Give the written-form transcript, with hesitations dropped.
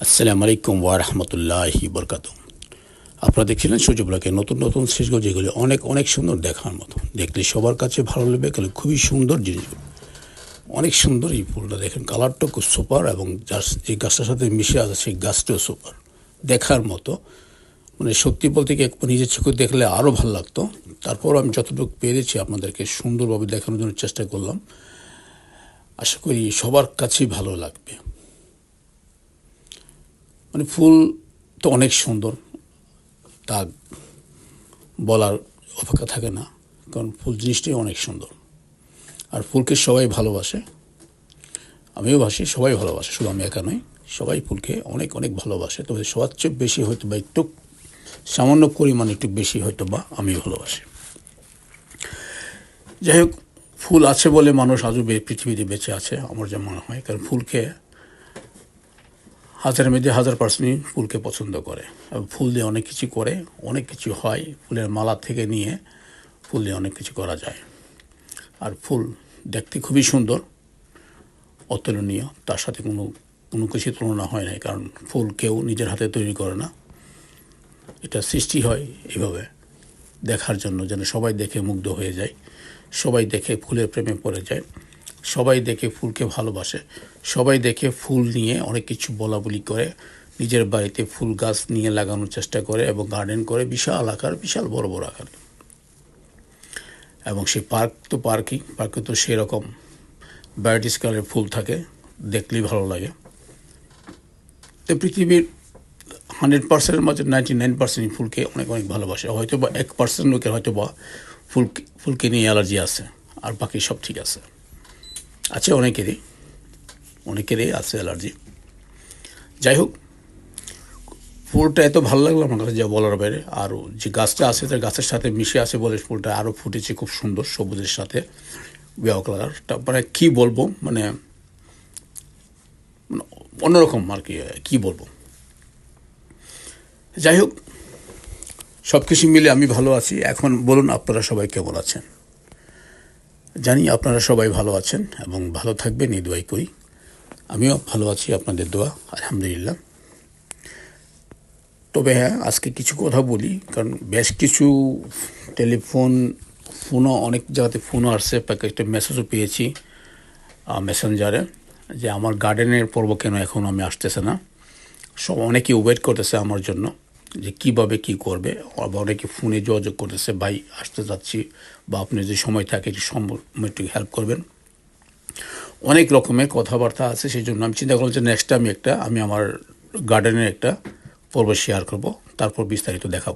আসসালামু আলাইকুম ওয়া রাহমাতুল্লাহি বারাকাতুহু। আপনারা দেখছিলেন সূর্য ব্লকের নতুন নতুন সৃষ্টিগুলো, যেগুলি অনেক অনেক সুন্দর দেখার মতো। দেখলে সবার কাছে ভালো লাগবে, কারণ খুবই সুন্দর জিনিসগুলো, অনেক সুন্দর। এই ফুলটা দেখেন, কালারটাও খুব সুপার, এবং যার যে গাছটার সাথে মিশে আছে সেই গাছটাও সুপার, দেখার মতো। মানে সত্যি বলতে কি, নিজের চোখে দেখলে আরও ভালো লাগতো। তারপর আমি যতটুকু পেরেছি আপনাদেরকে সুন্দরভাবে দেখানোর জন্য চেষ্টা করলাম। আশা করি সবার কাছেই ভালো লাগবে। মানে ফুল তো অনেক সুন্দর, তা বলার অপেক্ষা থাকে না, কারণ ফুল জিনিসটাই অনেক সুন্দর। আর ফুলকে সবাই ভালোবাসে, আমিও বাসি, সবাই ভালোবাসে, শুধু আমি একা নই, সবাই ফুলকে অনেক অনেক ভালোবাসে। তবে সবার চেয়ে বেশি হয়তো বা একটু সামান্য পরিমাণ একটু বেশি হয়তো বা আমি ভালোবাসি। যাই হোক, ফুল আছে বলে মানুষ আজও পৃথিবীতে বেঁচে আছে, আমার যা মনে হয়। কারণ ফুলকে হাজারের মধ্যে 1000% ফুলকে পছন্দ করে, এবং ফুল দিয়ে অনেক কিছু করে, অনেক কিছু হয়। ফুলের মালা থেকে নিয়ে ফুল দিয়ে অনেক কিছু করা যায়। আর ফুল দেখতে খুবই সুন্দর, অতুলনীয়, তার সাথে কোনো কোনো কিছু তুলনা হয় না। কারণ ফুল কেউ নিজের হাতে তৈরি করে না, এটা সৃষ্টি হয় এভাবে দেখার জন্য, যেন সবাই দেখে মুগ্ধ হয়ে যায়, সবাই দেখে ফুলের প্রেমে পড়ে যায়, সবাই দেখে ফুলকে ভালোবাসে, সবাই দেখে ফুল নিয়ে অনেক কিছু বলা বলি করে, নিজের বাড়িতে ফুল গাছ নিয়ে লাগানোর চেষ্টা করে, এবং গার্ডেন করে বিশাল আকার, বিশাল বড় বড় আকার। এবং সেই পার্কে তো সেরকম ভ্যারাইটিস কালারের ফুল থাকে, দেখলেই ভালো লাগে। তো পৃথিবীর 100%-এর মাঝে 99% ফুলকে অনেক অনেক ভালোবাসে। হয়তো বা 1% লোকের হয়তো বা ফুলকে নিয়ে অ্যালার্জি আছে, আর বাকি সব ঠিক আছে। অনেকেরই আছে অ্যালার্জি। যাই হোক, ফুলটা এত ভালো লাগলো আমার কাছে, যা বলার বাইরে। আরও যে গাছটা আছে, তার গাছের সাথে মিশে আছে বলে ফুলটা আরও ফুটেছে খুব সুন্দর, সবুজের সাথে ব্যাও কালারটা। মানে কী বলবো, মানে অন্যরকম আর কি, কী বলবো। যাই হোক, সব কিছু মিলে আমি ভালো আছি। এখন বলুন, আপনারা সবাই কেমন আছেন? জানি আপনারা সবাই ভালো আছেন এবং ভালো থাকবেন, এই দোয়াই করি। আমিও ভালো আছি, আপনাদের দোয়া, আলহামদুলিল্লাহ। তবে হ্যাঁ, আজকে কিছু কথা বলি, কারণ বেশ কিছু ফোনও অনেক জায়গাতে ফোনও আসছে, একটা মেসেজও পেয়েছি মেসেঞ্জারে, যে আমার গার্ডেনের পর্ব কেন এখন আমি আসতেছে না। অনেকে ওয়েট করতেছে আমার জন্য, যে কীভাবে কী করবে। আবার অনেকে ফোনে যোগাযোগ করতেছে, ভাই আসতে যাচ্ছি, বা আপনি যদি সময় থাকে একটু হেল্প করবেন। অনেক রকমের কথাবার্তা আছে, সেই জন্য আমি চিন্তা করলাম যে নেক্সট টাইম আমি আমার গার্ডেনের একটা পর্ব শেয়ার করব, তারপর বিস্তারিত দেখাবো।